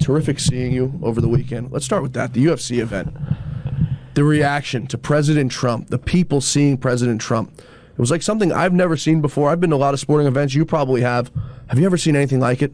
terrific seeing you over the weekend. Let's start with that, the UFC event. The reaction to President Trump, the people seeing President Trump. It was like something I've never seen before. I've been to a lot of sporting events. You probably have. Have you ever seen anything like it?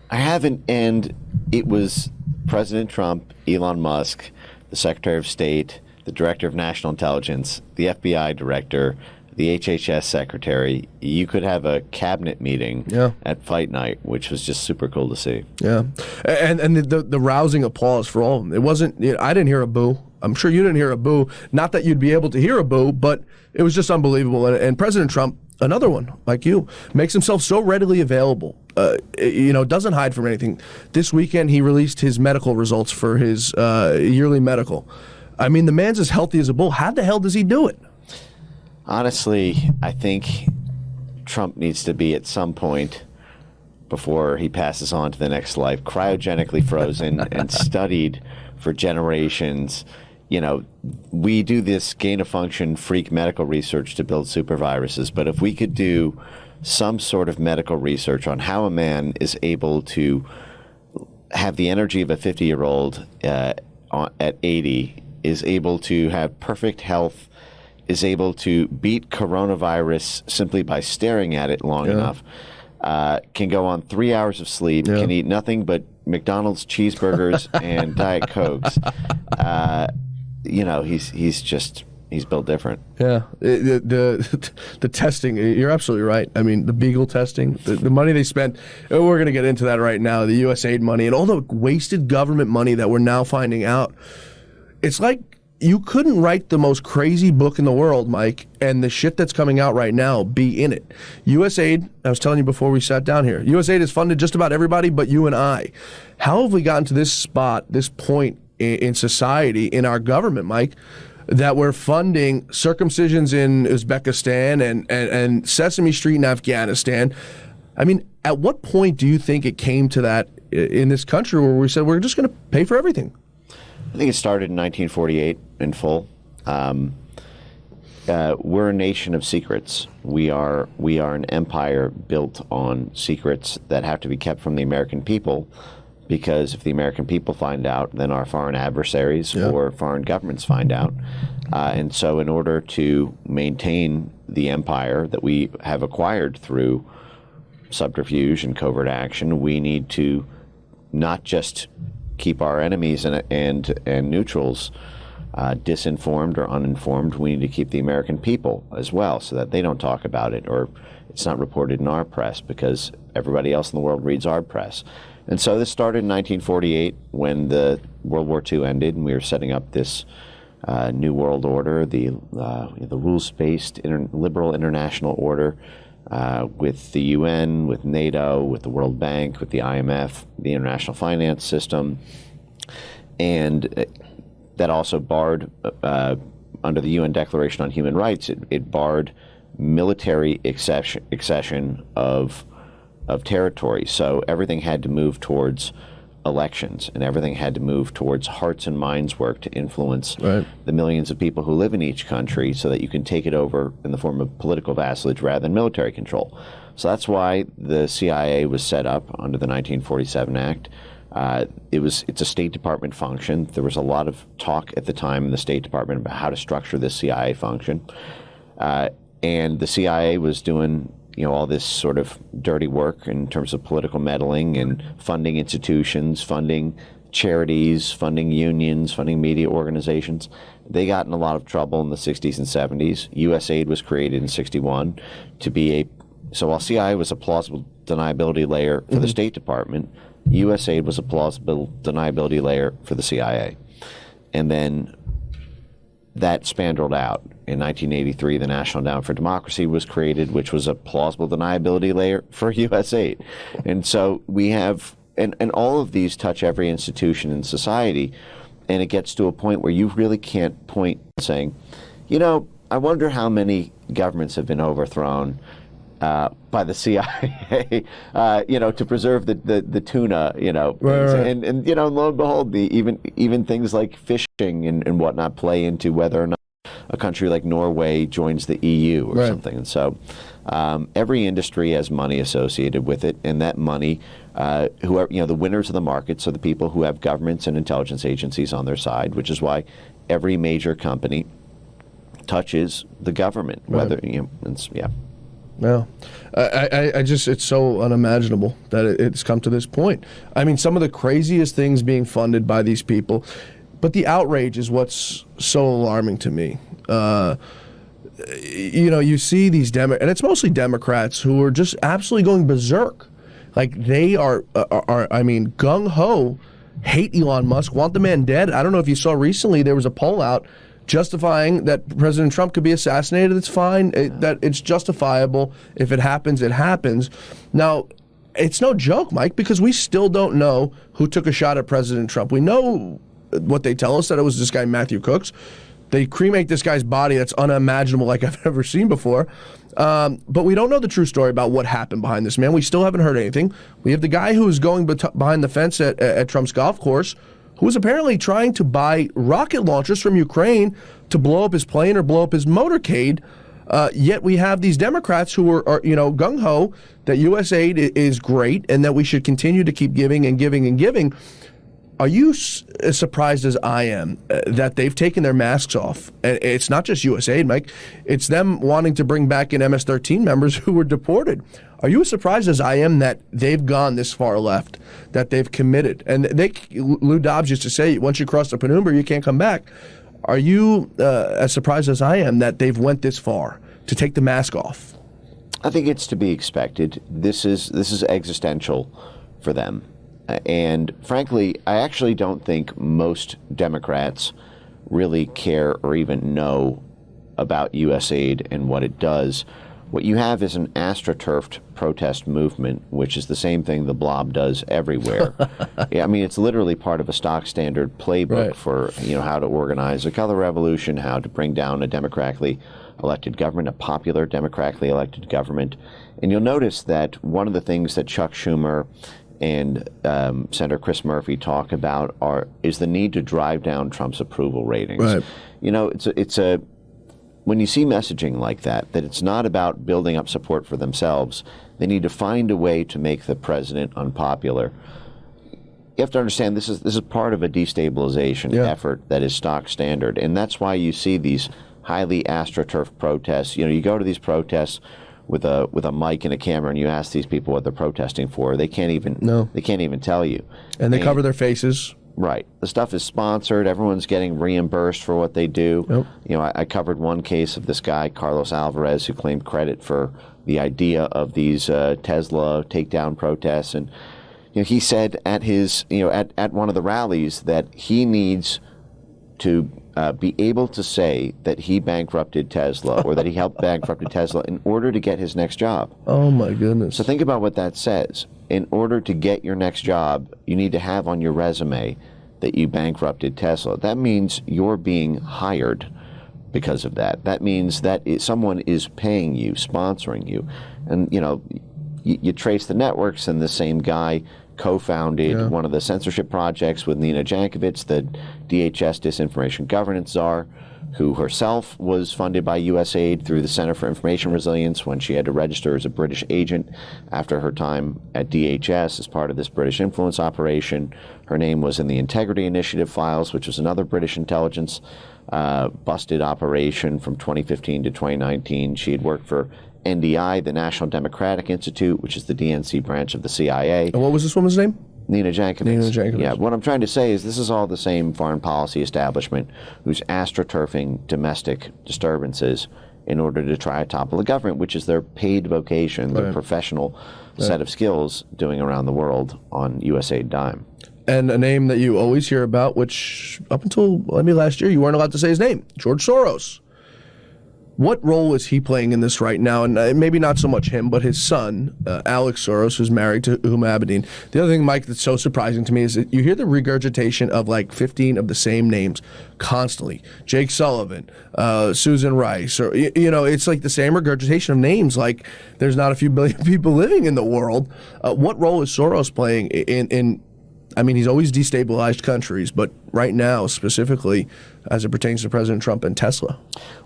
I haven't, and it was President Trump, Elon Musk, the Secretary of State, the Director of National Intelligence, the FBI Director, the HHS Secretary. You could have a cabinet meeting at fight night, which was just super cool to see. Yeah, and the rousing applause for all of them. It wasn't, I didn't hear a boo. I'm sure you didn't hear a boo. Not that you'd be able to hear a boo, but it was just unbelievable. And President Trump, another one like you, makes himself so readily available. Doesn't hide from anything. This weekend, he released his medical results for his yearly medical. I mean, the man's as healthy as a bull. How the hell does he do it? Honestly, I think Trump needs to be at some point before he passes on to the next life cryogenically frozen and studied for generations. We do this gain-of-function freak medical research to build superviruses, but if we could do some sort of medical research on how a man is able to have the energy of a 50-year-old at 80, is able to have perfect health, is able to beat coronavirus simply by staring at it long enough, can go on 3 hours of sleep, can eat nothing but McDonald's cheeseburgers and Diet Cokes. He's built different. Yeah, the testing, you're absolutely right. I mean, the Beagle testing, the money they spent, we're going to get into that right now, the USAID money, and all the wasted government money that we're now finding out. It's like you couldn't write the most crazy book in the world, Mike, and the shit that's coming out right now be in it. USAID, I was telling you before we sat down here, USAID has funded just about everybody but you and I. How have we gotten to this spot, this point in society, in our government, Mike, that we're funding circumcisions in Uzbekistan and Sesame Street in Afghanistan? I mean, at what point do you think it came to that in this country where we said we're just going to pay for everything? I think it started in 1948 in full. We're a nation of secrets. We are an empire built on secrets that have to be kept from the American people, because if the American people find out, then our foreign adversaries or foreign governments find out. And so in order to maintain the empire that we have acquired through subterfuge and covert action, we need to not just keep our enemies and neutrals disinformed or uninformed. We need to keep the American people as well, so that they don't talk about it or it's not reported in our press, because everybody else in the world reads our press. And so this started in 1948 when the World War II ended, and we were setting up this new world order, the rules-based liberal international order, with the UN, with NATO, with the World Bank, with the IMF, the international finance system. And that also barred, under the UN Declaration on Human Rights, it barred military accession of territory. So everything had to move towards elections, and everything had to move towards hearts and minds work to influence the millions of people who live in each country, so that you can take it over in the form of political vassalage rather than military control. So that's why the CIA was set up under the 1947 Act. It's a State Department function. There was a lot of talk at the time in the State Department about how to structure this CIA function. And the CIA was doing all this sort of dirty work in terms of political meddling and funding institutions, funding charities, funding unions, funding media organizations. They got in a lot of trouble in the 60s and 70s. USAID was created in 61 to be so while CIA was a plausible deniability layer for the State Department, USAID was a plausible deniability layer for the CIA. And then that spandreled out. In 1983, the National Endowment for Democracy was created, which was a plausible deniability layer for USAID. And so we have, and all of these touch every institution in society, and it gets to a point where you really can't point saying, I wonder how many governments have been overthrown by the CIA, to preserve the tuna, Right. And lo and behold, even things like fishing and whatnot play into whether or not a country like Norway joins the EU or something. And so every industry has money associated with it, and that money, whoever, the winners of the markets are the people who have governments and intelligence agencies on their side, which is why every major company touches the government. Whether No, I just, it's so unimaginable that it's come to this point. I mean, some of the craziest things being funded by these people, but the outrage is what's so alarming to me. You see these and it's mostly Democrats who are just absolutely going berserk. Like they are gung ho, hate Elon Musk, want the man dead. I don't know if you saw recently there was a poll out justifying that President Trump could be assassinated. It's fine, that it's justifiable. If it happens, it happens. Now, it's no joke, Mike, because we still don't know who took a shot at President Trump. We know what they tell us, that it was this guy, Matthew Cooks. They cremate this guy's body that's unimaginable, like I've ever seen before. But we don't know the true story about what happened behind this man. We still haven't heard anything. We have the guy who was going behind the fence at Trump's golf course, who was apparently trying to buy rocket launchers from Ukraine to blow up his plane or blow up his motorcade. Yet we have these Democrats who are gung-ho that USAID is great and that we should continue to keep giving and giving and giving. Are you as surprised as I am that they've taken their masks off? And it's not just USAID, Mike. It's them wanting to bring back in MS-13 members who were deported. Are you as surprised as I am that they've gone this far left, that they've committed? And Lou Dobbs used to say, once you cross the penumbra, you can't come back. Are you as surprised as I am that they've went this far to take the mask off? I think it's to be expected. This is existential for them. And frankly, I actually don't think most Democrats really care or even know about USAID and what it does. What you have is an astroturfed protest movement, which is the same thing the Blob does everywhere. I mean, it's literally part of a stock standard playbook for how to organize a color revolution, how to bring down a democratically elected government, a popular democratically elected government. And you'll notice that one of the things that Chuck Schumer and Senator Chris Murphy talk about is the need to drive down Trump's approval ratings. Right. It's when you see messaging like that it's not about building up support for themselves. They need to find a way to make the president unpopular. You have to understand this is part of a destabilization effort that is stock standard, and that's why you see these highly astroturf protests. You go to these protests with a mic and a camera, and you ask these people what they're protesting for. They can't even tell you. And they cover their faces. Right. The stuff is sponsored. Everyone's getting reimbursed for what they do. Yep. I covered one case of this guy, Carlos Alvarez, who claimed credit for the idea of these Tesla takedown protests. And he said at his at one of the rallies that he needs to be able to say that he bankrupted Tesla or that he helped bankrupted Tesla in order to get his next job. Oh, my goodness. So think about what that says. In order to get your next job, you need to have on your resume that you bankrupted Tesla. That means you're being hired because of that. That means that someone is paying you, sponsoring you. And, you trace the networks, and the same guy co-founded one of the censorship projects with Nina Jankovic, the DHS Disinformation Governance Czar, who herself was funded by USAID through the Center for Information Resilience when she had to register as a British agent after her time at DHS as part of this British influence operation. Her name was in the Integrity Initiative files, which was another British intelligence busted operation from 2015 to 2019. She had worked for NDI, the National Democratic Institute, which is the DNC branch of the CIA. And what was this woman's name? Nina Jankovic. Nina Jankovic. Yeah, what I'm trying to say is this is all the same foreign policy establishment who's astroturfing domestic disturbances in order to try to topple the government, which is their paid vocation, their professional set of skills doing around the world on USAID dime. And a name that you always hear about, which up until maybe last year you weren't allowed to say his name, George Soros. What role is he playing in this right now? And maybe not so much him, but his son, Alex Soros, who's married to Huma Abedin. The other thing, Mike, that's so surprising to me is that you hear the regurgitation of like 15 of the same names constantly. Jake Sullivan, Susan Rice, or it's like the same regurgitation of names. Like there's not a few billion people living in the world. What role is Soros playing in I mean, he's always destabilized countries, but right now, specifically, as it pertains to President Trump and Tesla.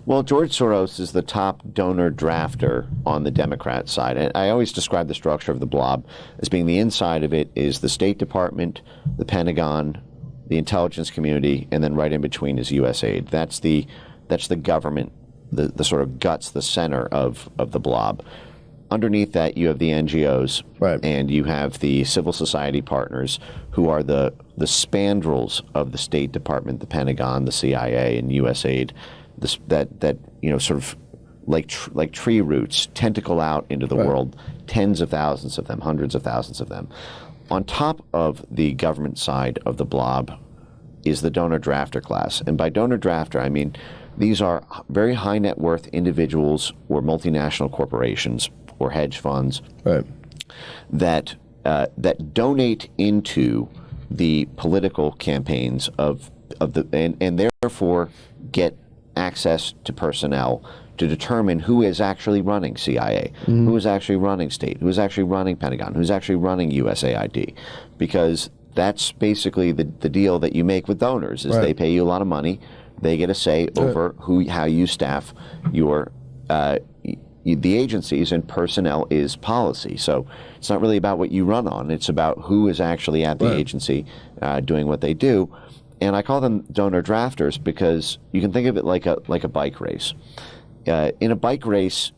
Well, George Soros is the top donor drafter on the Democrat side. And I always describe the structure of the blob as being the inside of it is the State Department, the Pentagon, the intelligence community, and then right in between is USAID. That's the government, the sort of guts, the center of the blob. Underneath that, you have the NGOs, right, and you have the civil society partners who are the spandrels of the State Department, the Pentagon, the CIA, and USAID. That sort of like tree roots tentacle out into the world, tens of thousands of them, hundreds of thousands of them. On top of the government side of the blob is the donor drafter class, and by donor drafter I mean these are very high net worth individuals or multinational corporations or hedge funds, right, that donate into the political campaigns of the and therefore get access to personnel to determine who is actually running CIA, who is actually running state, who is actually running Pentagon, who's actually running USAID, because that's basically the deal that you make with donors is they pay you a lot of money, they get a say over how you staff your the agencies, and personnel is policy. So it's not really about what you run on. It's about who is actually at the agency doing what they do. And I call them donor drafters because you can think of it like a bike race. In a bike race,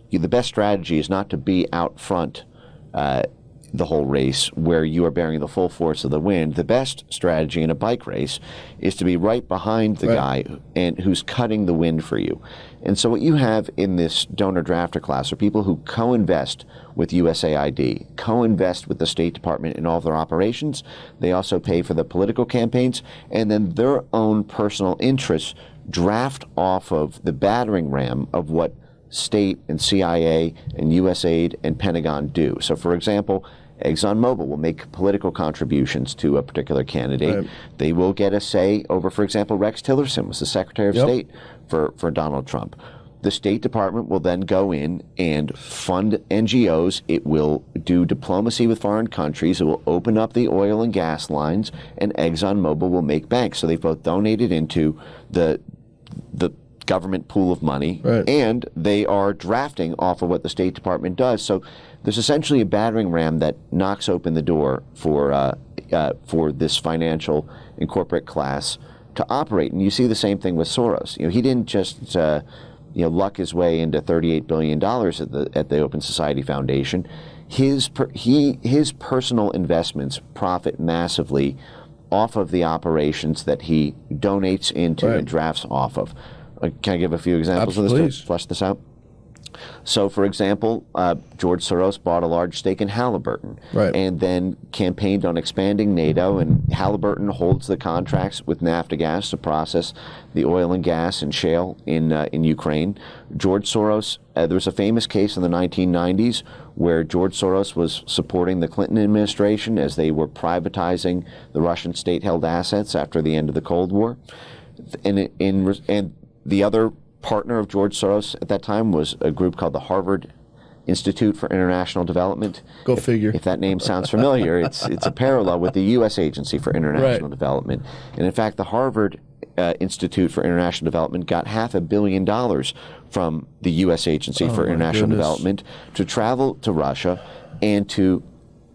the best strategy is not to be out front the whole race where you are bearing the full force of the wind. The best strategy in a bike race is to be right behind the guy and who's cutting the wind for you. And so what you have in this donor drafter class are people who co-invest with USAID, co-invest with the State Department in all of their operations. They also pay for the political campaigns, and then their own personal interests draft off of the battering ram of what state and CIA and USAID and Pentagon do. So, for example, ExxonMobil will make political contributions to a particular candidate. Right. They will get a say over, for example, Rex Tillerson was the Secretary of State for Donald Trump. The State Department will then go in and fund NGOs. It will do diplomacy with foreign countries. It will open up the oil and gas lines, and ExxonMobil will make banks. So they've both donated into the government pool of money, and they are drafting off of what the State Department does. So there's essentially a battering ram that knocks open the door for this financial and corporate class to operate. And you see the same thing with Soros. He didn't just luck his way into $38 billion at the Open Society Foundation. His personal investments profit massively off of the operations that he donates into and drafts off of. Can I give a few examples of this to flesh this out? So, for example, George Soros bought a large stake in Halliburton and then campaigned on expanding NATO, and Halliburton holds the contracts with Naftagaz to process the oil and gas and shale in Ukraine. George Soros, there was a famous case in the 1990s where George Soros was supporting the Clinton administration as they were privatizing the Russian state-held assets after the end of the Cold War. And the other partner of George Soros at that time was a group called the Harvard Institute for International Development. Go figure. If that name sounds familiar, it's a parallel with the U.S. Agency for International Development. And in fact, the Harvard Institute for International Development got $500 million from the U.S. Agency for International Development to travel to Russia and to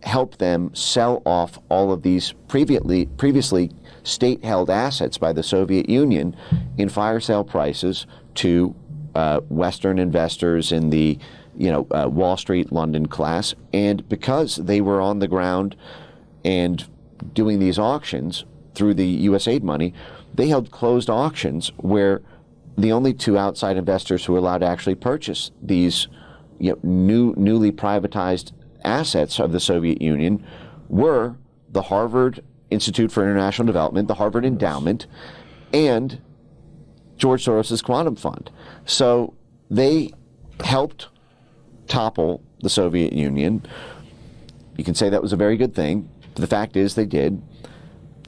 help them sell off all of these previously state-held assets by the Soviet Union in fire sale prices to Western investors in the Wall Street, London class. And because they were on the ground and doing these auctions through the USAID money, they held closed auctions where the only two outside investors who were allowed to actually purchase these newly privatized assets of the Soviet Union were the Harvard Institute for International Development, the Harvard Endowment, and George Soros' Quantum Fund. So they helped topple the Soviet Union. You can say that was a very good thing. But the fact is they did.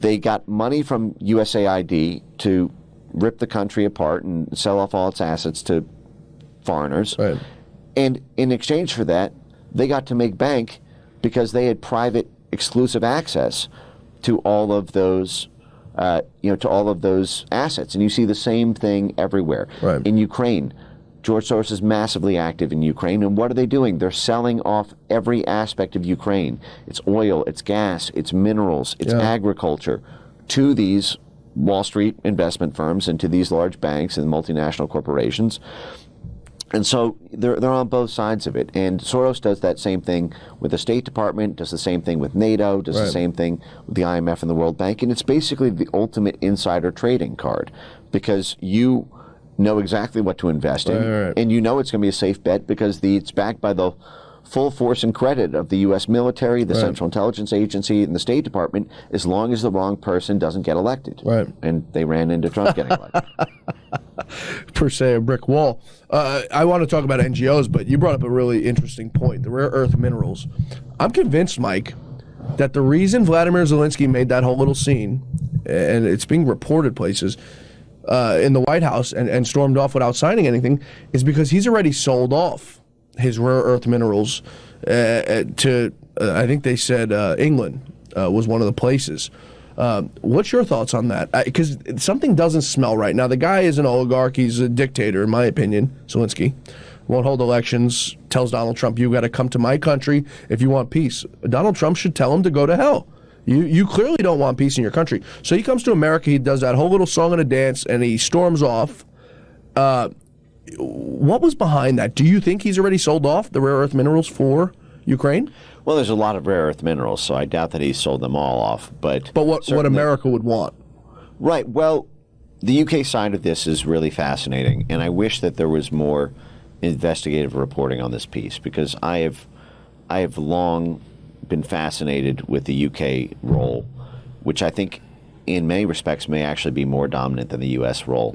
They got money from USAID to rip the country apart and sell off all its assets to foreigners. And in exchange for that, they got to make bank because they had private exclusive access to all of those, to all of those assets. And you see the same thing everywhere. Right. In Ukraine, George Soros is massively active in Ukraine. And what are they doing? They're selling off every aspect of Ukraine. It's oil, it's gas, it's minerals, it's agriculture to these Wall Street investment firms and to these large banks and multinational corporations. And so they're on both sides of it. And Soros does that same thing with the State Department, does the same thing with NATO, does the same thing with the IMF and the World Bank. And it's basically the ultimate insider trading card, because you know exactly what to invest in, and you know it's going to be a safe bet because it's backed by the full force and credit of the U.S. military, the Central Intelligence Agency, and the State Department, as long as the wrong person doesn't get elected. Right. And they ran into Trump getting elected. Per se, a brick wall. I want to talk about NGOs, but you brought up a really interesting point, the rare earth minerals. I'm convinced, Mike, that the reason Vladimir Zelensky made that whole little scene, and it's being reported places, in the White House and stormed off without signing anything, is because he's already sold off his rare earth minerals to, I think they said England was one of the places. What's your thoughts on that? Because something doesn't smell right. Now, the guy is an oligarch. He's a dictator, in my opinion, Zelensky. Won't hold elections, tells Donald Trump, you got to come to my country if you want peace. Donald Trump should tell him to go to hell. You clearly don't want peace in your country. So he comes to America, he does that whole little song and a dance, and he storms off. What was behind that? Do you think he's already sold off the rare earth minerals for Ukraine? Well, there's a lot of rare earth minerals, so I doubt that he's sold them all off. But what America would want? Right. Well, the UK side of this is really fascinating, and I wish that there was more investigative reporting on this piece, because I have long been fascinated with the UK role, which I think in many respects may actually be more dominant than the US role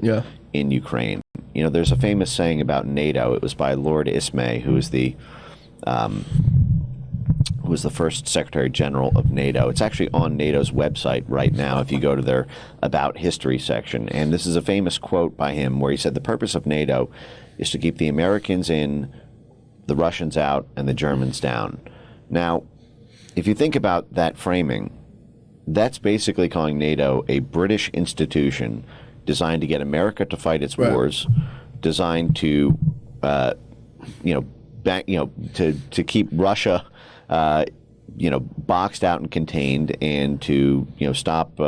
in Ukraine. You know, there's a famous saying about NATO. It was by Lord Ismay, who was the first Secretary General of NATO. It's actually on NATO's website right now if you go to their About History section. And this is a famous quote by him where he said, the purpose of NATO is to keep the Americans in, the Russians out, and the Germans down. Now, if you think about that framing, that's basically calling NATO a British institution designed to get America to fight its wars, designed to, to keep Russia, boxed out and contained, and to, stop,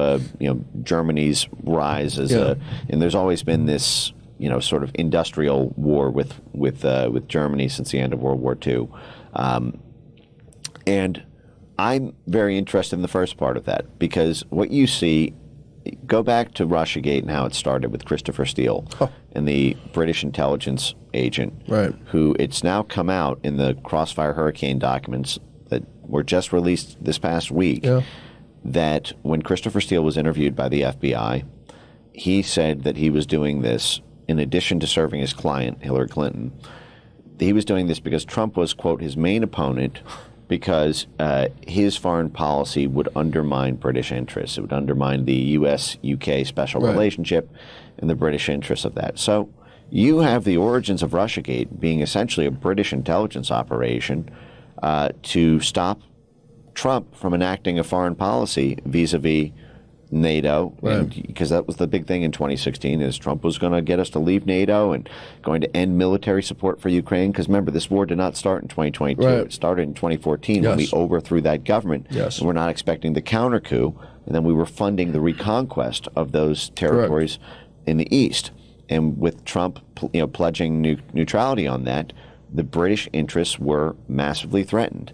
Germany's rise as and there's always been this, sort of industrial war with Germany since the end of World War II, and I'm very interested in the first part of that, because what you see, go back to Russiagate and how it started with Christopher Steele and the British intelligence agent, who it's now come out in the Crossfire Hurricane documents that were just released this past week, that when Christopher Steele was interviewed by the FBI, he said that he was doing this in addition to serving his client, Hillary Clinton. He was doing this because Trump was, quote, his main opponent, because his foreign policy would undermine British interests. It would undermine the U.S.-UK special relationship and the British interests of that. So you have the origins of Russiagate being essentially a British intelligence operation to stop Trump from enacting a foreign policy vis-a-vis NATO, because that was the big thing in 2016, is Trump was going to get us to leave NATO and going to end military support for Ukraine. Because remember, this war did not start in 2022. It started in 2014 when we overthrew that government. And we're not expecting the counter coup. And then we were funding the reconquest of those territories in the East. And with Trump pledging neutrality on that, the British interests were massively threatened.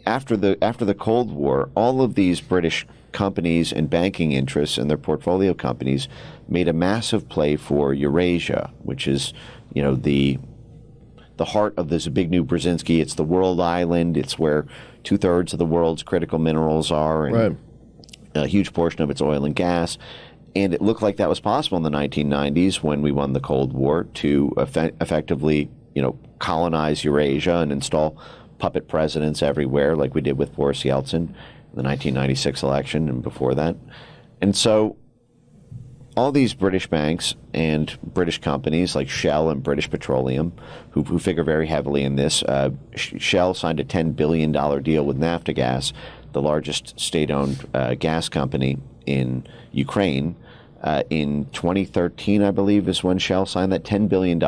After the Cold War, all of these British companies and banking interests and their portfolio companies made a massive play for Eurasia, which is, the heart of this big new Brzezinski. It's the world island. It's where 2/3 of the world's critical minerals are, and a huge portion of it's oil and gas. And it looked like that was possible in the 1990s when we won the Cold War to effectively, colonize Eurasia and install puppet presidents everywhere, like we did with Boris Yeltsin in the 1996 election and before that. And so all these British banks and British companies like Shell and British Petroleum, who figure very heavily in this. Shell signed a $10 billion deal with Naftogaz, the largest state-owned gas company in Ukraine. In 2013, I believe, is when Shell signed that $10 billion.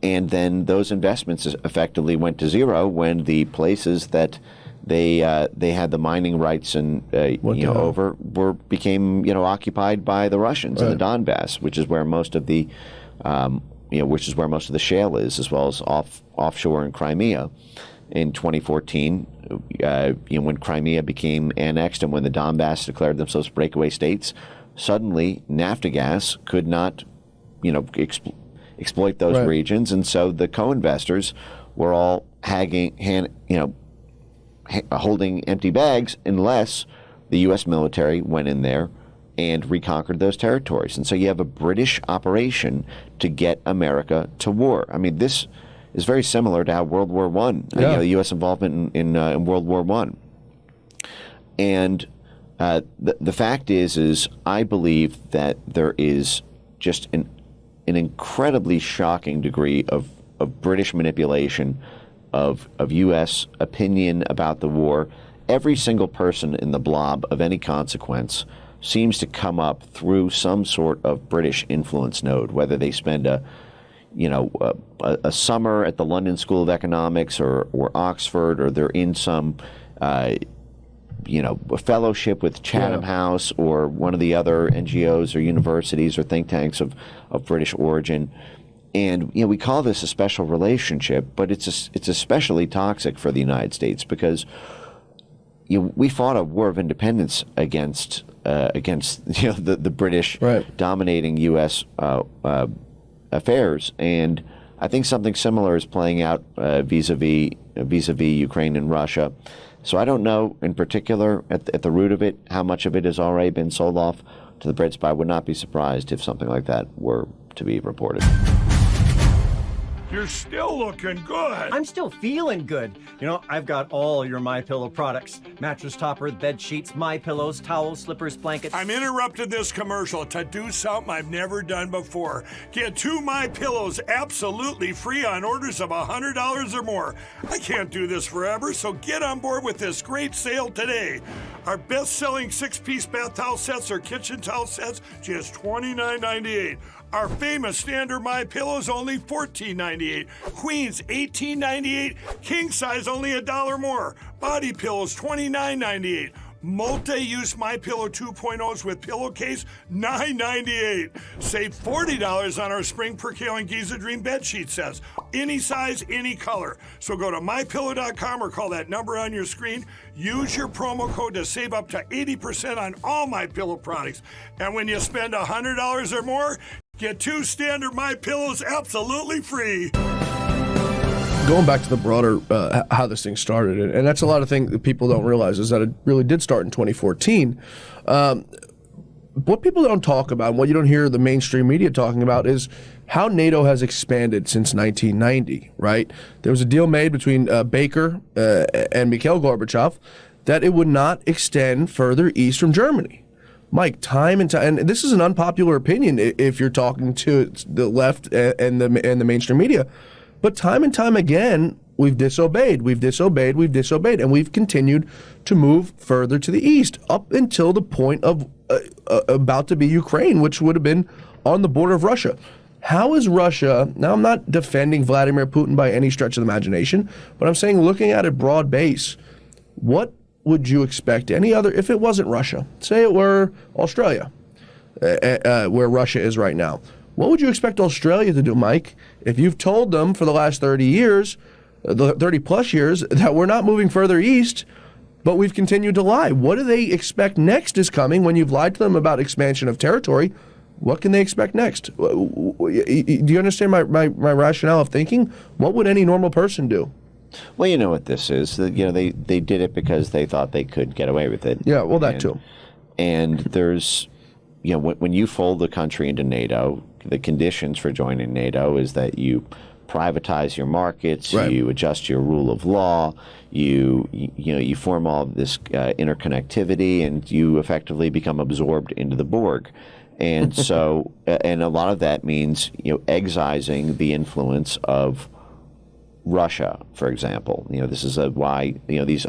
And then those investments effectively went to zero when the places that they had the mining rights and became occupied by the Russians in the Donbass, which is where most of the shale is, as well as offshore in Crimea. In 2014, when Crimea became annexed and when the Donbass declared themselves breakaway states, suddenly Naftogaz could not, exploit those regions, and so the co-investors were all holding empty bags unless the U.S. military went in there and reconquered those territories. And so you have a British operation to get America to war. I mean, this is very similar to how World War I, the U.S. involvement in World War I. And the fact is I believe that there is just an incredibly shocking degree of British manipulation of U.S. opinion about the war. Every single person in the Blob of any consequence seems to come up through some sort of British influence node, whether they spend a summer at the London School of Economics or Oxford, or they're in some a fellowship with Chatham House or one of the other NGOs or universities or think tanks of British origin. And we call this a special relationship, but it's especially toxic for the United States because we fought a war of independence against the British dominating U.S. Affairs, and I think something similar is playing out vis-a-vis Ukraine and Russia. So I don't know in particular at the root of it how much of it has already been sold off to the Brits, but I would not be surprised if something like that were to be reported. You're still looking good. I'm still feeling good. I've got all your MyPillow products. Mattress topper, bed sheets, MyPillows, towels, slippers, blankets. I'm interrupting this commercial to do something I've never done before. Get 2 MyPillows absolutely free on orders of $100 or more. I can't do this forever, so get on board with this great sale today. Our best-selling 6-piece bath towel sets or kitchen towel sets, just $29.98. Our famous standard MyPillows only $14.98. Queens $18.98. King size only $1 more. Body pillows $29.98. Multi-use MyPillow 2.0s with pillowcase $9.98. Save $40 on our Spring Percale and Giza Dream bedsheet sets. Any size, any color. So go to MyPillow.com or call that number on your screen. Use your promo code to save up to 80% on all MyPillow products. And when you spend $100 or more, get 2 standard MyPillows absolutely free. Going back to the broader how this thing started, and that's a lot of things that people don't realize is that it really did start in 2014. What people don't talk about, and what you don't hear the mainstream media talking about, is how NATO has expanded since 1990, right? There was a deal made between Baker and Mikhail Gorbachev that it would not extend further east from Germany. Mike, time and time, and this is an unpopular opinion if you're talking to the left and the mainstream media, but time and time again, we've disobeyed, and we've continued to move further to the east up until the point of about to be Ukraine, which would have been on the border of Russia. How is Russia, now I'm not defending Vladimir Putin by any stretch of the imagination, but I'm saying looking at it broad base, what would you expect any other, if it wasn't Russia, say it were Australia, where Russia is right now, what would you expect Australia to do, Mike, if you've told them for the last 30 years, 30 plus years, that we're not moving further east, but we've continued to lie? What do they expect next is coming when you've lied to them about expansion of territory? What can they expect next? Do you understand my rationale of thinking? What would any normal person do? Well, you know what this is. They did it because they thought they could get away with it. Yeah, well, that too. And there's, when you fold the country into NATO, the conditions for joining NATO is that you privatize your markets, Right. you adjust your rule of law, you form all of this interconnectivity, and you effectively become absorbed into the Borg. And so, and a lot of that means excising the influence of Russia, for example. This is why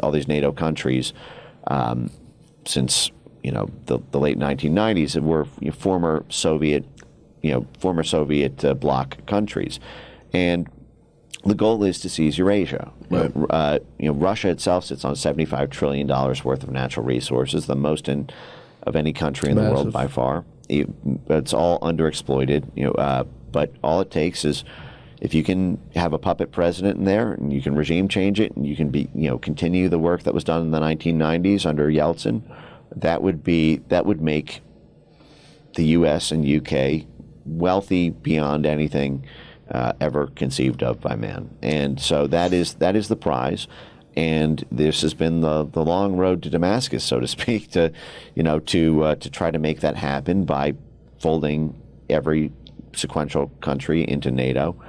all these NATO countries, since the late 1990s, were former Soviet bloc countries, and the goal is to seize Eurasia. Right. Russia itself sits on $75 trillion worth of natural resources, the most of any country in the world by far. It's all underexploited. But all it takes is, if you can have a puppet president in there, and you can regime change it, and you can continue the work that was done in the 1990s under Yeltsin, that would make the U.S. and U.K. wealthy beyond anything ever conceived of by man. And so that is the prize. And this has been the long road to Damascus, so to speak, to try to make that happen by folding every sequential country into NATO.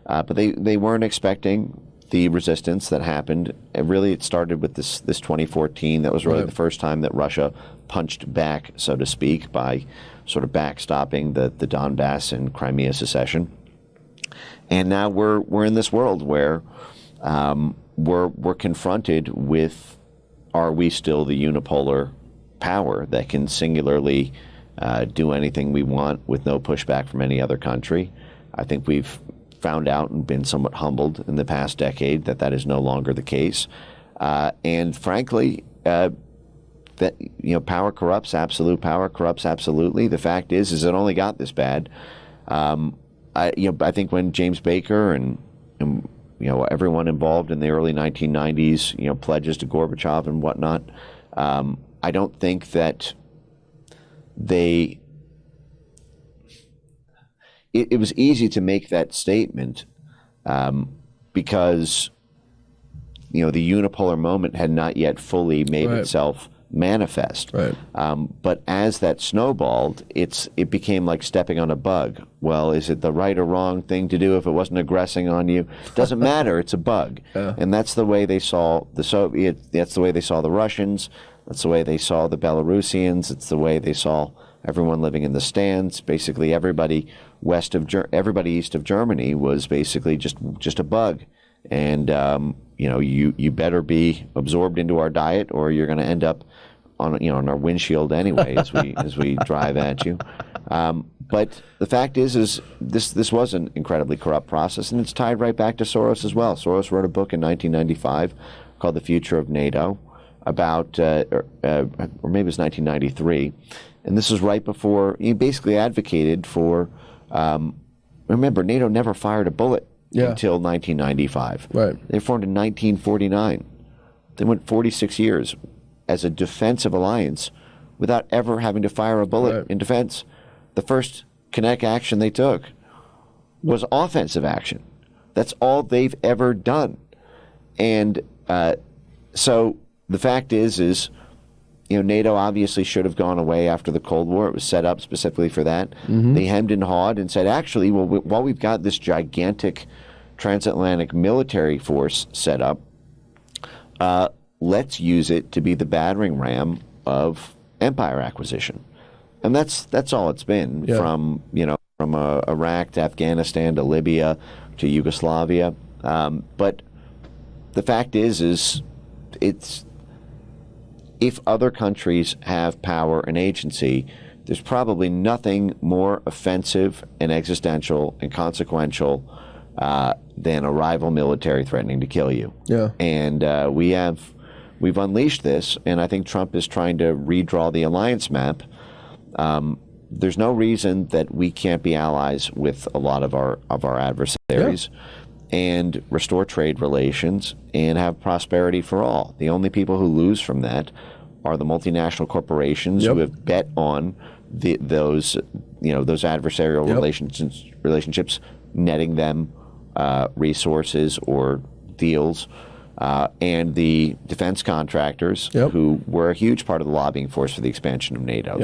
But they weren't expecting the resistance that happened. And really, it started with this 2014. That was really the first time that Russia punched back, so to speak, by sort of backstopping the Donbass and Crimea secession. And now we're in this world where we're confronted with, are we still the unipolar power that can singularly do anything we want with no pushback from any other country? I think we've found out and been somewhat humbled in the past decade that is no longer the case. And frankly, that power corrupts. Absolute power corrupts absolutely. The fact is it only got this bad. I think when James Baker and everyone involved in the early 1990s, pledges to Gorbachev and whatnot, I don't think that it was easy to make that statement because the unipolar moment had not yet fully made itself manifest. Right. But as that snowballed, it became like stepping on a bug. Well, is it the right or wrong thing to do if it wasn't aggressing on you? Doesn't matter. It's a bug. Yeah. And that's the way they saw the Soviets. That's the way they saw the Russians. That's the way they saw the Belarusians. It's the way they saw everyone living in the stands. Basically, everybody east of Germany was basically just a bug. And you better be absorbed into our diet, or you're going to end up on our windshield anyway as we drive at you. But the fact is this was an incredibly corrupt process, and it's tied right back to Soros as well. Soros wrote a book in 1995 called "The Future of NATO," about or maybe it was 1993, and this was right before he basically advocated for. Remember, NATO never fired a bullet. Until 1995. Right. They formed in 1949. They went 46 years as a defensive alliance without ever having to fire a bullet in defense. The first kinetic action they took was offensive action. That's all they've ever done. And so the fact is NATO obviously should have gone away after the Cold War. It was set up specifically for that. Mm-hmm. They hemmed and hawed and said, actually, well, while we've got this gigantic transatlantic military force set up, let's use it to be the battering ram of empire acquisition. And that's all it's been from Iraq to Afghanistan to Libya to Yugoslavia. But the fact is it's if other countries have power and agency, there's probably nothing more offensive and existential and consequential than a rival military threatening to kill you. Yeah. And we've unleashed this, and I think Trump is trying to redraw the alliance map. There's no reason that we can't be allies with a lot of our adversaries. And restore trade relations and have prosperity for all. The only people who lose from that are the multinational corporations who have bet on those adversarial relationships, netting them resources or deals, and the defense contractors who were a huge part of the lobbying force for the expansion of NATO.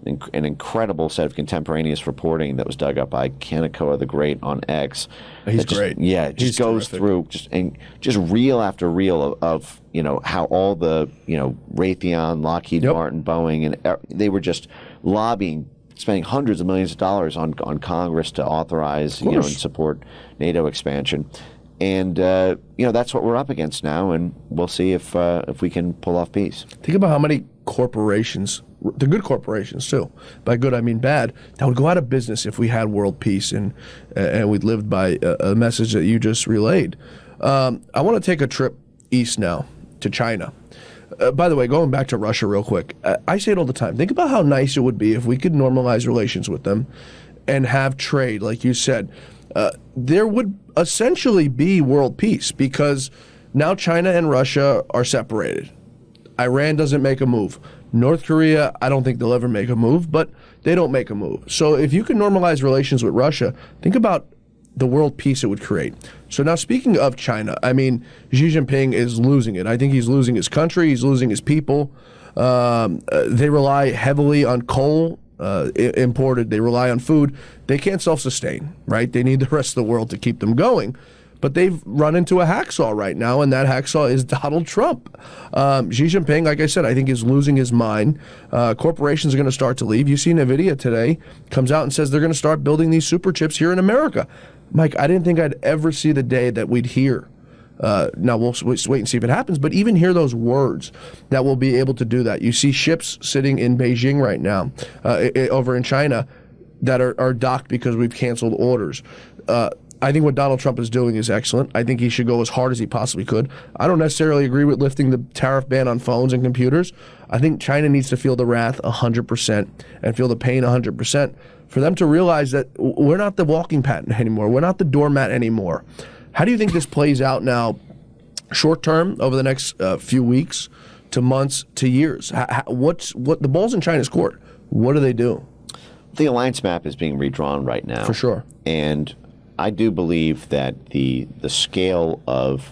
an incredible set of contemporaneous reporting that was dug up by Kaneko the Great on X. He's that just, great. Yeah, it just He's goes terrific. through just reel after reel of how all the Raytheon, Lockheed Yep. Martin, Boeing, and they were just lobbying, spending hundreds of millions of dollars on Congress to authorize and course. support NATO expansion. And that's what we're up against now, and we'll see if we can pull off peace. Think about how many corporations, the good corporations too, by good I mean bad, that would go out of business if we had world peace and we'd lived by a message that you just relayed. I want to take a trip east now to China. By the way, going back to Russia real quick, I say it all the time. Think about how nice it would be if we could normalize relations with them and have trade, like you said. There would essentially be world peace because now China and Russia are separated. Iran doesn't make a move. North Korea, I don't think they'll ever make a move, but they don't make a move. So if you can normalize relations with Russia, think about the world peace it would create. So now speaking of China, I mean, Xi Jinping is losing it. I think he's losing his country. He's losing his people. They rely heavily on coal imported. They rely on food. They can't self-sustain, right? They need the rest of the world to keep them going. But they've run into a hacksaw right now, and that hacksaw is Donald Trump. Xi Jinping, like I said, I think is losing his mind. Corporations are going to start to leave. You've seen NVIDIA today comes out and says they're going to start building these super chips here in America. Mike, I didn't think I'd ever see the day that we'd hear. Now, we'll wait and see if it happens, but even hear those words that we'll be able to do that. You see ships sitting in Beijing right now, over in China, that are docked because we've canceled orders. I think what Donald Trump is doing is excellent. I think he should go as hard as he possibly could. I don't necessarily agree with lifting the tariff ban on phones and computers. I think China needs to feel the wrath 100% and feel the pain 100% for them to realize that we're not the walking pattern anymore. We're not the doormat anymore. How do you think this plays out now, short term, over the next few weeks to months to years? What the ball's in China's court? What do they do? The alliance map is being redrawn right now. For sure. And I do believe that the scale of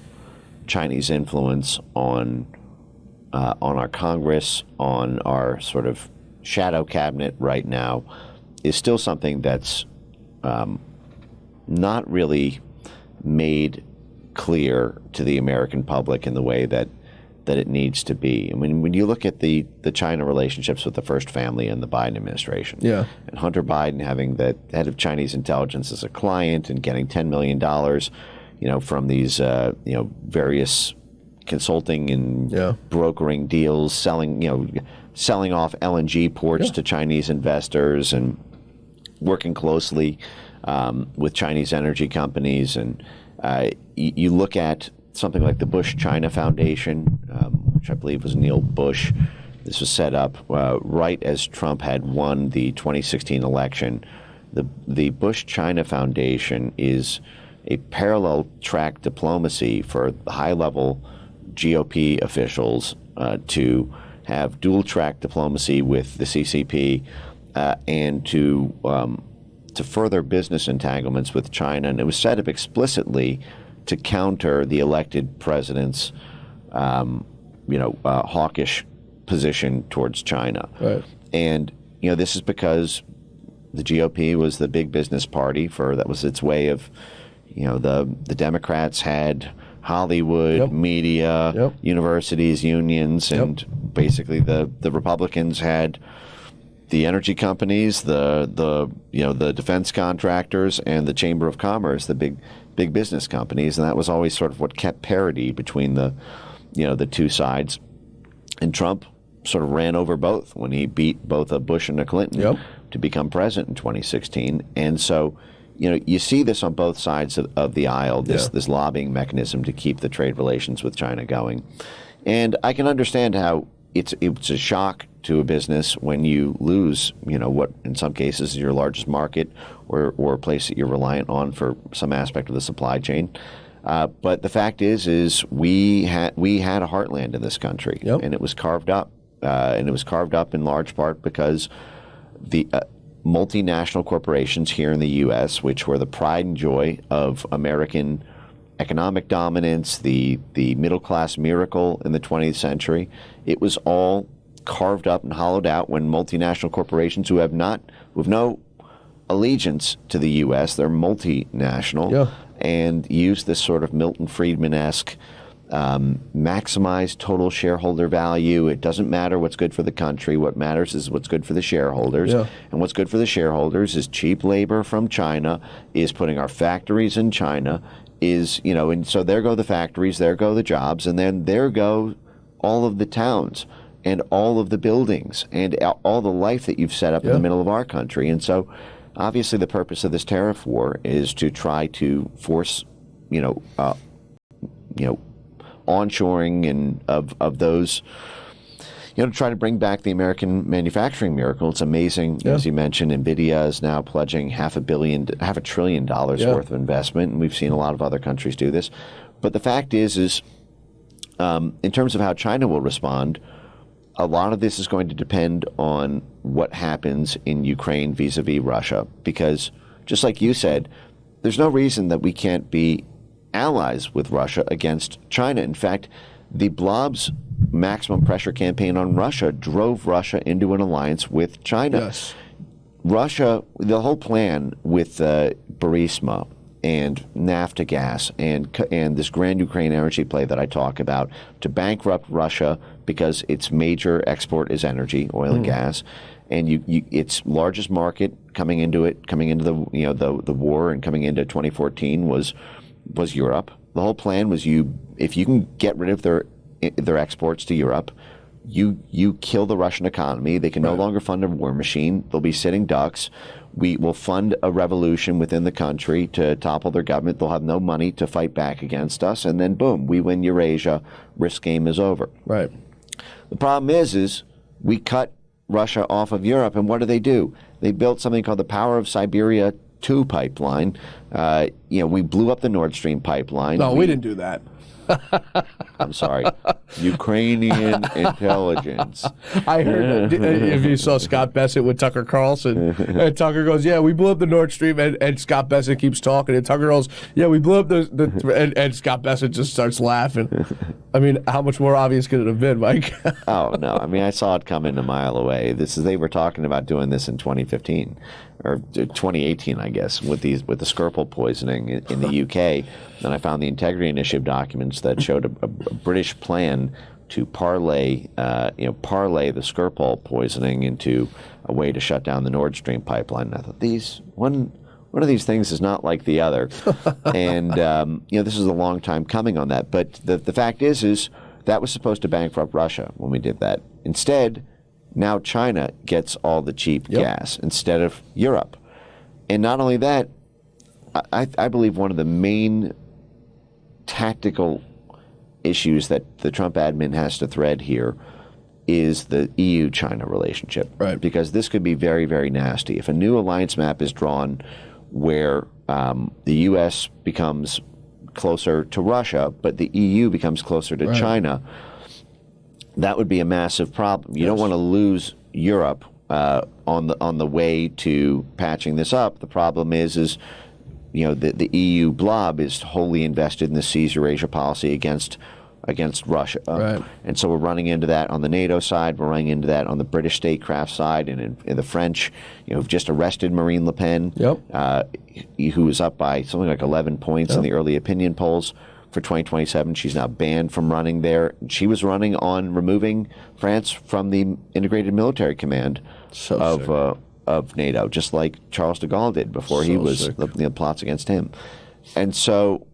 Chinese influence on our Congress, on our sort of shadow cabinet right now, is still something that's not really made clear to the American public in the way that it needs to be. I mean, when you look at the China relationships with the First Family and the Biden administration, Yeah. and Hunter Biden having the head of Chinese intelligence as a client and getting $10 million, from these, various consulting and brokering deals, selling off LNG ports to Chinese investors and working closely with Chinese energy companies. And you look at something like the Bush-China Foundation, which I believe was Neil Bush. This was set up right as Trump had won the 2016 election. The Bush-China Foundation is a parallel track diplomacy for high-level GOP officials to have dual-track diplomacy with the CCP and to further business entanglements with China. And it was set up explicitly to counter the elected president's, hawkish position towards China. Right. And this is because the GOP was the big business party that was its way of, the Democrats had Hollywood, media, universities, unions, and basically the Republicans had the energy companies, the defense contractors, and the Chamber of Commerce, the big business companies, and that was always sort of what kept parity between the two sides. And Trump sort of ran over both when he beat both a Bush and a Clinton to become president in 2016. And so, you see this on both sides of the aisle, this lobbying mechanism to keep the trade relations with China going. And I can understand how it's a shock to a business when you lose, what in some cases is your largest market or a place that you're reliant on for some aspect of the supply chain. But the fact is we had a heartland in this country, and it was carved up, and it was carved up in large part because the multinational corporations here in the U.S., which were the pride and joy of American economic dominance, the middle class miracle in the 20th century, it was all carved up and hollowed out when multinational corporations who have no allegiance to the U.S., they're multinational, and use this sort of Milton Friedman-esque maximize total shareholder value. It doesn't matter what's good for the country. What matters is what's good for the shareholders. Yeah. And what's good for the shareholders is cheap labor from China, is putting our factories in China, and so there go the factories, there go the jobs, and then there go all of the towns and all of the buildings and all the life that you've set up in the middle of our country. And so obviously the purpose of this tariff war is to try to force, onshoring and of those, to try to bring back the American manufacturing miracle. It's amazing, as you mentioned. NVIDIA is now pledging $500 billion worth of investment, and we've seen a lot of other countries do this. But the fact is in terms of how China will respond, a lot of this is going to depend on what happens in Ukraine vis-a-vis Russia, because just like you said, there's no reason that we can't be allies with Russia against China. In fact, the Blob's maximum pressure campaign on Russia drove Russia into an alliance with China. Yes. Russia, the whole plan with Burisma and NAFTA gas and this Grand Ukraine energy play that I talk about to bankrupt Russia because its major export is energy, oil and gas, and its largest market coming into the war and coming into 2014 was Europe. The whole plan was if you can get rid of their exports to Europe, you kill the Russian economy. They can no longer fund a war machine. They'll be sitting ducks. We will fund a revolution within the country to topple their government. They'll have no money to fight back against us. And then, boom, we win Eurasia. Risk game is over. Right. The problem is we cut Russia off of Europe. And what do? They built something called the Power of Siberia 2 pipeline. We blew up the Nord Stream pipeline. No, we didn't do that. I'm sorry. Ukrainian intelligence. I heard if you saw Scott Bessent with Tucker Carlson, and Tucker goes, "Yeah, we blew up the Nord Stream," and Scott Bessent keeps talking, and Tucker goes, "Yeah, we blew up and Scott Bessent just starts laughing. I mean, how much more obvious could it have been, Mike? Oh no! I mean, I saw it coming a mile away. They were talking about doing this in 2015 or 2018, I guess, with the Skripal poisoning in the UK. And I found the Integrity Initiative documents that showed a British plan to parlay the Skripal poisoning into a way to shut down the Nord Stream pipeline. And I thought one of these things is not like the other, and this is a long time coming on that. But the fact is that was supposed to bankrupt Russia when we did that. Instead, now China gets all the cheap gas instead of Europe, and not only that, I believe one of the main tactical issues that the Trump admin has to thread here is the EU-China relationship. Right. Because this could be very, very nasty. If a new alliance map is drawn where the U.S. becomes closer to Russia, but the EU becomes closer to China, that would be a massive problem. You don't want to lose Europe on the way to patching this up. The problem is the EU blob is wholly invested in the Seize Eurasia policy against Russia. Right. And so we're running into that on the NATO side. We're running into that on the British statecraft side, and in the French, have just arrested Marine Le Pen, who was up by something like 11 points in the early opinion polls for 2027. She's now banned from running there. She was running on removing France from the integrated military command of NATO, just like Charles de Gaulle did before he was the plots against him. And so,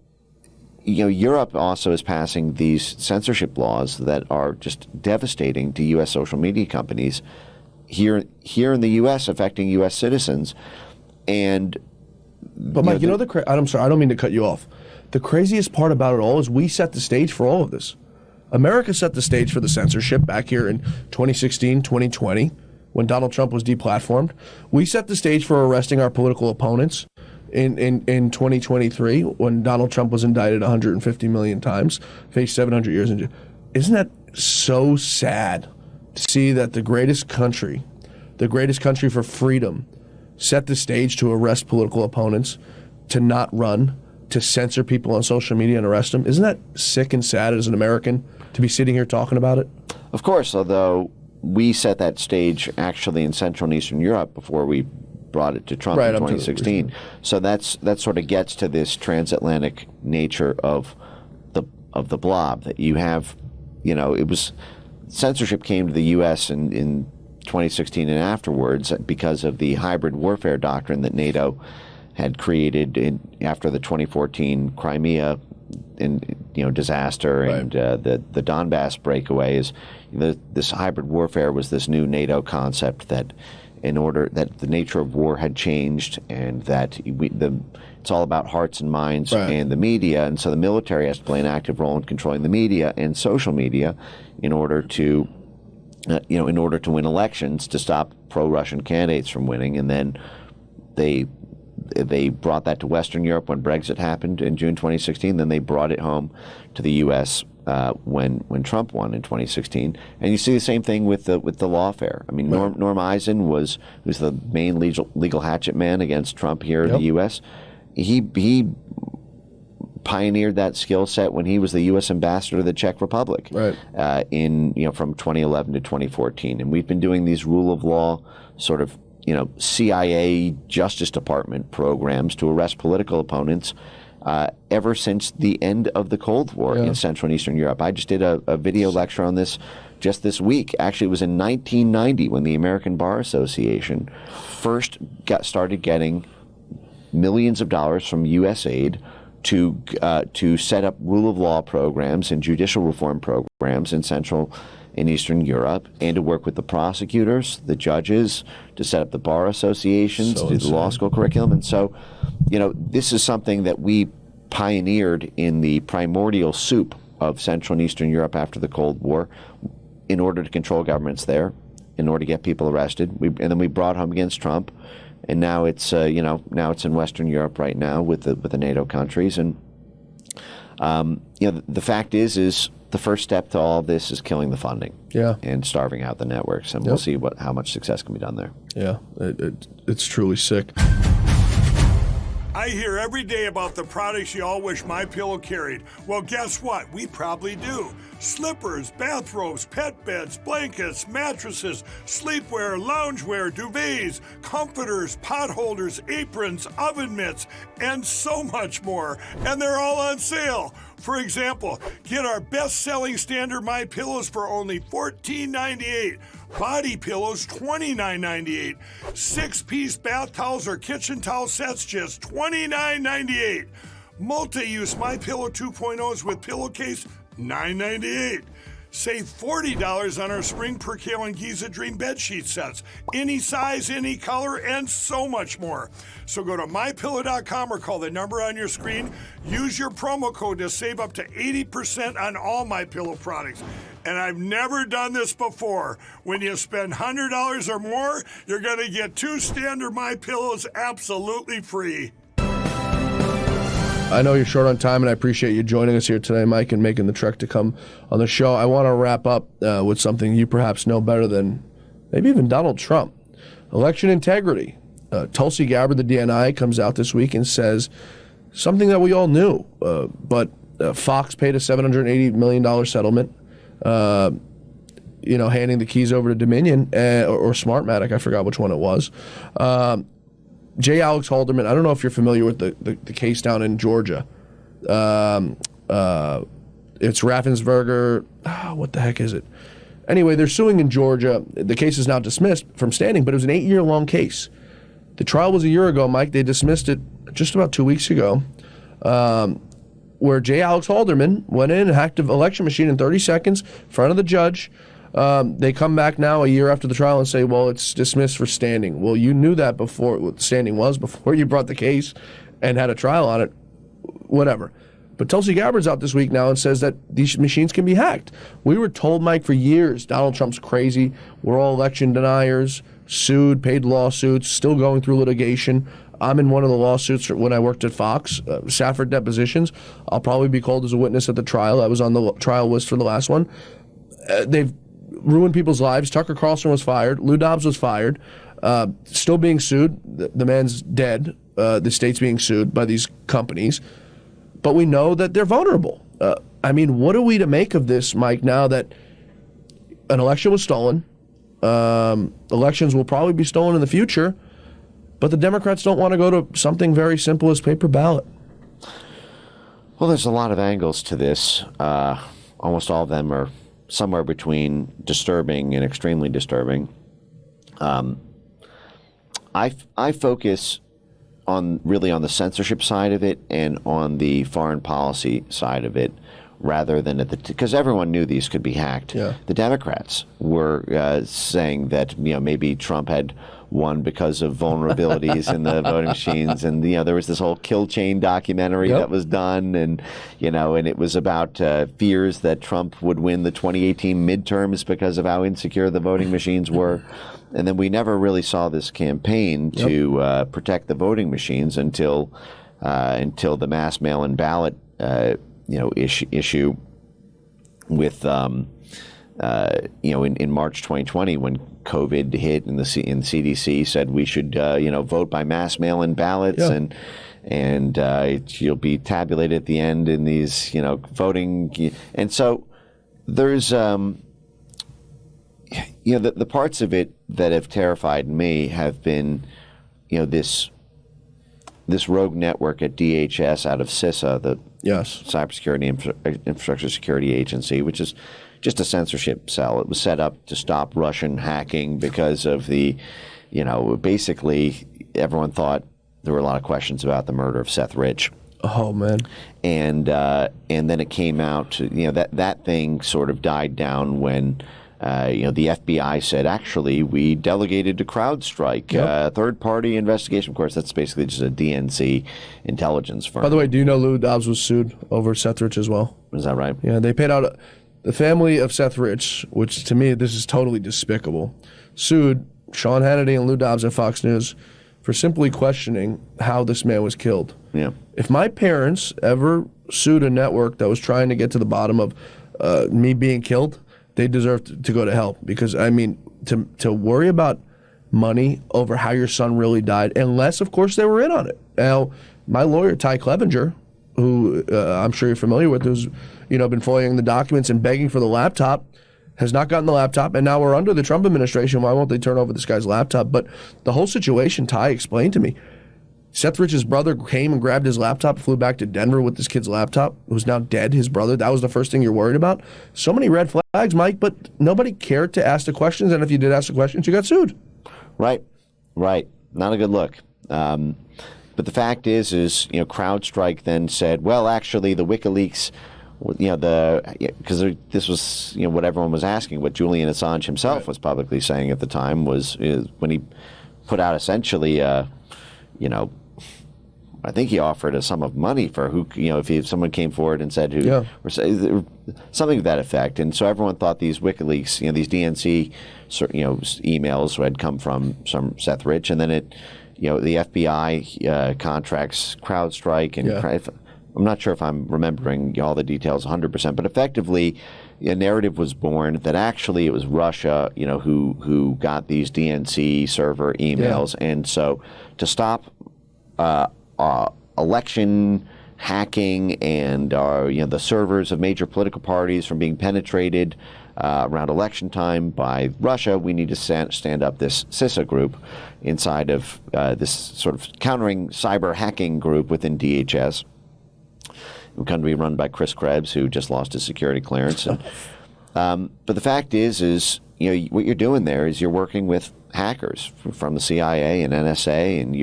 Europe also is passing these censorship laws that are just devastating to U.S. social media companies here in the U.S., affecting U.S. citizens. But Mike, I'm sorry, I don't mean to cut you off. The craziest part about it all is we set the stage for all of this. America set the stage for the censorship back here in 2016, 2020, when Donald Trump was deplatformed. We set the stage for arresting our political opponents in 2023 when Donald Trump was indicted 150 million times, faced 700 years in jail. Isn't that so sad to see that the greatest country for freedom, set the stage to arrest political opponents, to not run, to censor people on social media and arrest them? Isn't that sick and sad as an American to be sitting here talking about it? Of course, although we set that stage actually in Central and Eastern Europe before we brought it to Trump in 2016. So that sort of gets to this transatlantic nature of the blob that you have. It was censorship came to the U.S. in 2016 and afterwards because of the hybrid warfare doctrine that NATO had created after the 2014 Crimea disaster and the Donbass breakaways. This hybrid warfare was this new NATO concept that the nature of war had changed, and that it's all about hearts and minds and the media, and so the military has to play an active role in controlling the media and social media in order to win elections, to stop pro-Russian candidates from winning. And then they brought that to Western Europe when Brexit happened in June 2016. Then they brought it home to the U.S. When Trump won in 2016, and you see the same thing with the lawfare. I mean, Norm Eisen who's the main legal hatchet man against Trump here in the U.S. He pioneered that skill set when he was the U.S. ambassador to the Czech Republic from 2011 to 2014, and we've been doing these rule of law sort of CIA Justice Department programs to arrest political opponents ever since the end of the Cold War in Central and Eastern Europe. I just did a video lecture on this just this week. Actually, it was in 1990 when the American Bar Association first started getting millions of dollars from USAID to set up rule of law programs and judicial reform programs in Central and Eastern Europe, and to work with the prosecutors, the judges, to set up the bar associations, to do the law school curriculum. And so, this is something that we pioneered in the primordial soup of Central and Eastern Europe after the Cold War in order to control governments there, in order to get people arrested. And then we brought home against Trump, and now it's now it's in Western Europe right now with the NATO countries. And the fact is the first step to all of this is killing the funding and starving out the networks, and we'll see how much success can be done there. Yeah, it's truly sick. I hear every day about the products you all wish MyPillow carried. Well, guess what? We probably do. Slippers, bathrobes, pet beds, blankets, mattresses, sleepwear, loungewear, duvets, comforters, pot holders, aprons, oven mitts, and so much more. And they're all on sale. For example, get our best-selling standard MyPillows for only $14.98. Body pillows, $29.98. 6-piece bath towels or kitchen towel sets, just $29.98. Multi-use MyPillow 2.0s with pillowcase, $9.98. Save $40 on our Spring Percale and Giza Dream bed sheet sets. Any size, any color, and so much more. So go to MyPillow.com or call the number on your screen. Use your promo code to save up to 80% on all MyPillow products. And I've never done this before. When you spend $100 or more, you're going to get 2 standard MyPillows absolutely free. I know you're short on time, and I appreciate you joining us here today, Mike, and making the trek to come on the show. I want to wrap up with something you perhaps know better than maybe even Donald Trump. Election integrity. Tulsi Gabbard, the DNI, comes out this week and says something that we all knew, but Fox paid a $780 million settlement, handing the keys over to Dominion or Smartmatic. I forgot which one it was. J. Alex Halderman, I don't know if you're familiar with the case down in Georgia. It's Raffensperger. What the heck is it? Anyway, they're suing in Georgia. The case is now dismissed from standing, but it was an 8-year-long case. The trial was a year ago, Mike. They dismissed it just about 2 weeks ago, where J. Alex Halderman went in and hacked an election machine in 30 seconds in front of the judge. They come back now a year after the trial and say, well, it's dismissed for standing. Well, you knew that before, what standing was, before you brought the case and had a trial on it, whatever. But Tulsi Gabbard's out this week now and says that these machines can be hacked. We were told, Mike, for years, Donald Trump's crazy. We're all election deniers, sued, paid lawsuits, still going through litigation. I'm in one of the lawsuits when I worked at Fox, Safford depositions. I'll probably be called as a witness at the trial. I was on the trial list for the last one. They've ruined people's lives. Tucker Carlson was fired. Lou Dobbs was fired. Still being sued. The man's dead. The state's being sued by these companies. But we know that they're vulnerable. What are we to make of this, Mike, now that an election was stolen, Elections will probably be stolen in the future, but the Democrats don't want to go to something very simple as paper ballot. Well, there's a lot of angles to this. Almost all of them are somewhere between disturbing and extremely disturbing. I focus really on the censorship side of it and on the foreign policy side of it, rather than because everyone knew these could be hacked. Yeah. The Democrats were saying that maybe Trump had won because of vulnerabilities in the voting machines, and there was this whole kill chain documentary that was done, and and it was about fears that Trump would win the 2018 midterms because of how insecure the voting machines were. And then we never really saw this campaign to protect the voting machines until the mass mail-in ballot issue with in March 2020, when COVID hit and the CDC said we should vote by mass mail-in ballots, and you'll be tabulated at the end in these voting, and so there's the parts of it that have terrified me have been this rogue network at DHS out of CISA, the Cybersecurity Infrastructure Security Agency, which is just a censorship cell. It was set up to stop Russian hacking because of the, basically everyone thought there were a lot of questions about the murder of Seth Rich. Oh man! And then it came out, that thing sort of died down when. The FBI said, actually, we delegated to CrowdStrike, third-party investigation. Of course, that's basically just a DNC intelligence firm. By the way, do you know Lou Dobbs was sued over Seth Rich as well? Is that right? Yeah, they paid out the family of Seth Rich, which to me, this is totally despicable, sued Sean Hannity and Lou Dobbs at Fox News for simply questioning how this man was killed. Yeah. If my parents ever sued a network that was trying to get to the bottom of me being killed, they deserve to go to hell, because to worry about money over how your son really died, unless of course they were in on it. Now, my lawyer Ty Clevenger, who I'm sure you're familiar with, who's been following the documents and begging for the laptop, has not gotten the laptop, and now we're under the Trump administration. Why won't they turn over this guy's laptop? But the whole situation, Ty explained to me. Seth Rich's brother came and grabbed his laptop, flew back to Denver with this kid's laptop, who's now dead, his brother. That was the first thing you're worried about. So many red flags, Mike, but nobody cared to ask the questions, and if you did ask the questions, you got sued. Right. Not a good look. But the fact is CrowdStrike then said, well, actually, the WikiLeaks, because this was what everyone was asking, what Julian Assange himself was publicly saying at the time was when he put out essentially, I think he offered a sum of money for who, if someone came forward and said who, or something to that effect. And so everyone thought these WikiLeaks, these DNC, emails had come from some Seth Rich, and then the FBI contracts CrowdStrike, and I'm not sure if I'm remembering all the details 100%, but effectively, a narrative was born that actually it was Russia, who got these DNC server emails, and so to stop election hacking and the servers of major political parties from being penetrated around election time by Russia, we need to stand up this CISA group inside of this sort of countering cyber hacking group within DHS. It can be run by Chris Krebs, who just lost his security clearance. But the fact is what you're doing there is you're working with hackers from the CIA and NSA, and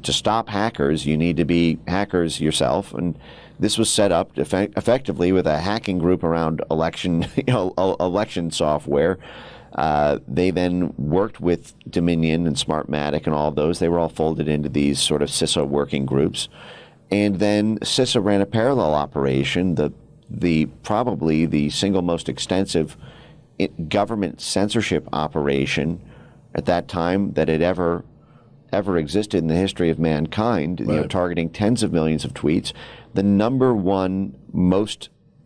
to stop hackers, you need to be hackers yourself. And this was set up effectively with a hacking group around election software. They then worked with Dominion and Smartmatic and all of those. They were all folded into these sort of CISA working groups. And then CISA ran a parallel operation, probably the single most extensive government censorship operation at that time that had ever existed in the history of mankind, targeting tens of millions of tweets. The number one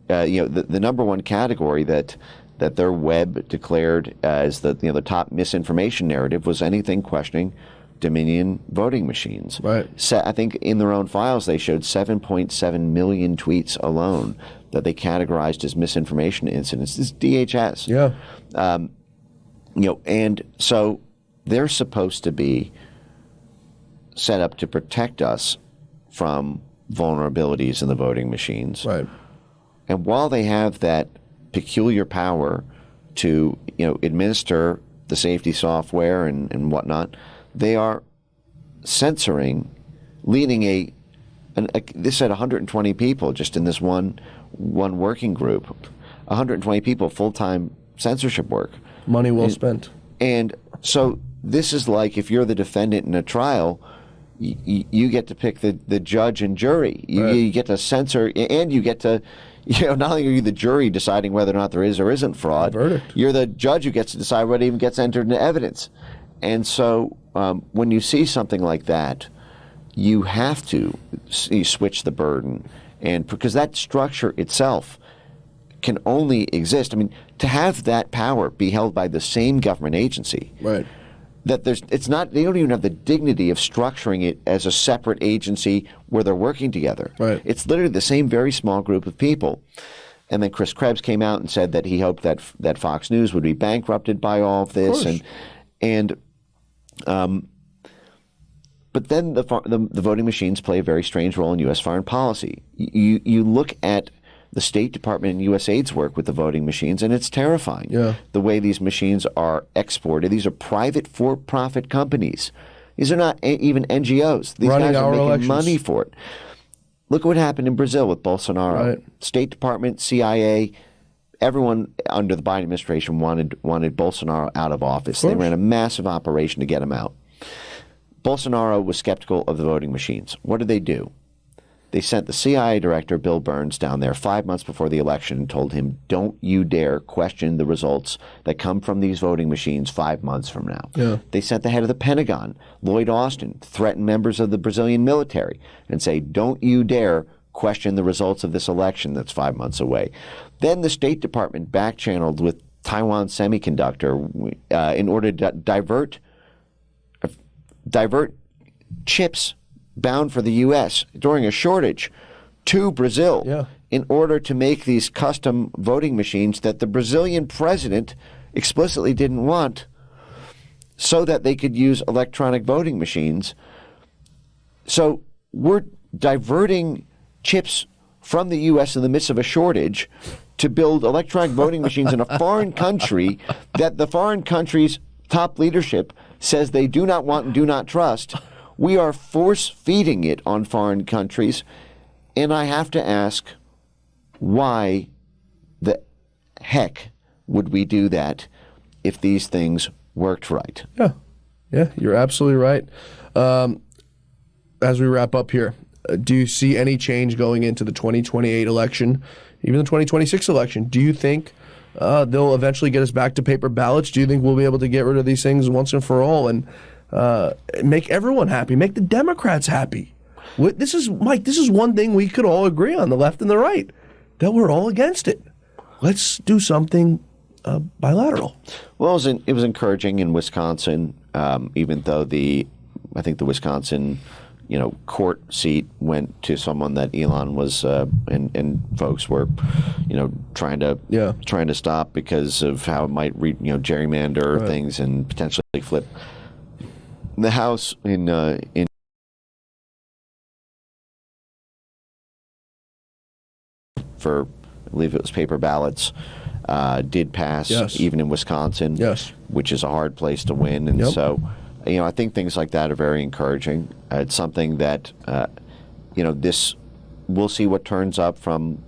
the number one category that their web declared as the top misinformation narrative was anything questioning Dominion voting machines. Right. I think in their own files they showed 7.7 million tweets alone that they categorized as misinformation incidents. This is DHS. Yeah. And so they're supposed to be set up to protect us from vulnerabilities in the voting machines. Right. And while they have that peculiar power to, administer the safety software and whatnot, they are censoring, leading this said 120 people just in this one working group, 120 people, full-time censorship work. Money well spent. And so this is like if you're the defendant in a trial, you get to pick the judge and jury. You get to censor, and you get to, not only are you the jury deciding whether or not there is or isn't fraud, Verdict. You're the judge who gets to decide what even gets entered into evidence. And so when you see something like that, you have to switch the burden, and because that structure itself can only exist. I mean, to have that power be held by the same government agency, Right. that it's not. They don't even have the dignity of structuring it as a separate agency where they're working together. Right. It's literally the same very small group of people. And then Chris Krebs came out and said that he hoped that Fox News would be bankrupted by all of this, but then the voting machines play a very strange role in U.S. foreign policy. You look at the State Department and USAID's work with the voting machines, and it's terrifying. Yeah. The way these machines are exported. These are private for-profit companies. These are not even NGOs. These Running guys are our making elections. money for it. Look at what happened in Brazil with Bolsonaro. Right. State Department, CIA, everyone under the Biden administration wanted Bolsonaro out of office. They ran a massive operation to get him out. Bolsonaro was skeptical of the voting machines. What did they do? They sent the CIA director, Bill Burns, down there 5 months before the election and told him, don't you dare question the results that come from these voting machines 5 months from now. Yeah. They sent the head of the Pentagon, Lloyd Austin, threaten members of the Brazilian military and say, don't you dare question the results of this election that's 5 months away. Then the State Department back-channeled with Taiwan Semiconductor in order to divert chips bound for the U.S. during a shortage to Brazil in order to make these custom voting machines that the Brazilian president explicitly didn't want so that they could use electronic voting machines. So we're diverting chips from the U.S. in the midst of a shortage to build electronic voting machines in a foreign country that the foreign country's top leadership says they do not want and do not trust. We are force-feeding it on foreign countries. And I have to ask, why the heck would we do that if these things worked right? Yeah, you're absolutely right. As we wrap up here, do you see any change going into the 2028 election, even the 2026 election? Do you think they'll eventually get us back to paper ballots? Do you think we'll be able to get rid of these things once and for all and make everyone happy, make the Democrats happy? This is, Mike, this is one thing we could all agree on, the left and the right, that we're all against it. Let's do something bilateral. Well, it was encouraging in Wisconsin, even though I think the Wisconsin court seat went to someone that Elon was and folks were, trying to stop because of how it might gerrymander things and potentially flip the House in for, I believe it was paper ballots, did pass even in Wisconsin, which is a hard place to win, and so. I think things like that are very encouraging. It's something that, this, we'll see what turns up from.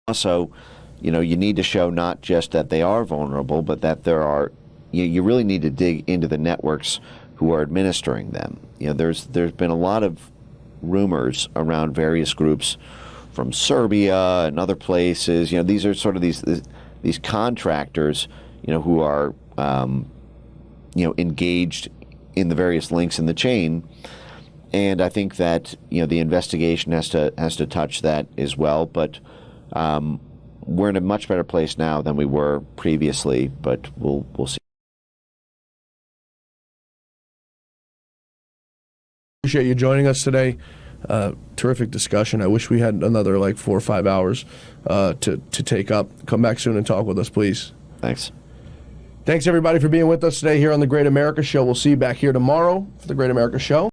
Also, you need to show not just that they are vulnerable, but that there are, you really need to dig into the networks who are administering them. There's been a lot of rumors around various groups from Serbia and other places. These are sort of these contractors, who are, engaged in the various links in the chain, and I think that the investigation has to touch that as well. But we're in a much better place now than we were previously. But we'll see. Appreciate you joining us today. Terrific discussion. I wish we had another like 4 or 5 hours to take up. Come back soon and talk with us, please. Thanks. Thanks, everybody, for being with us today here on The Great America Show. We'll see you back here tomorrow for The Great America Show.